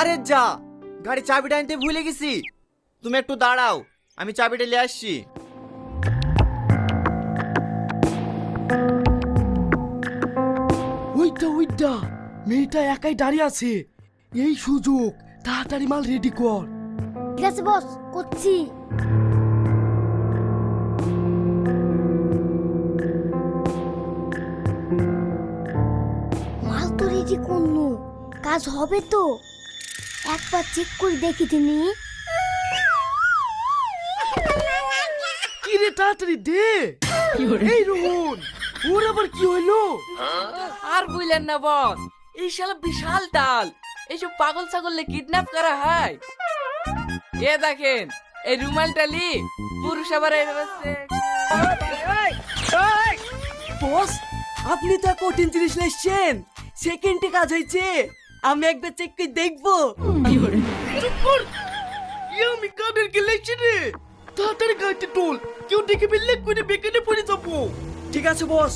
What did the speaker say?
আরে যা, গাড়ি চাবিটা আনতে ভুলে গেছি। তুমি একটু দাঁড়াও, আমি চাবিটা নিয়ে আসছি। ওইটা মেয়েটা একাই দাঁড়িয়ে আছে, এই সুযোগ, তাড়াতাড়ি মাল রেডি কর। ঠিক আছে বস, করছি। মাল তো রেডি করনু, কাজ হবে তো? একবার চেক করে দেখি তিনি। কি রে, তাড়াতাড়ি দে। এই রোহন, ওর আবার কি হইলো? আর বুঝলেন না বস, এই শালা বিশাল ডাল, এইসব পাগল ছাগল কিডন্যাপ করা হয়। এ দেখেন, এই রুমালটা লি পুরুষ আবার এইভাবে বস, আপনি তো কঠিন জিনিস নিয়েছেন, সেকেন্ডে কাজ হয়েছে। আমি একবার চেক করে দেখবো। চুপ কর, আমি কাদের গেলেছি রে। তাড়াতাড়ি গাড়িতে তোল, কেউ দেখে ফেললে করে বেকারে পড়ে যাবো। ঠিক আছে বস।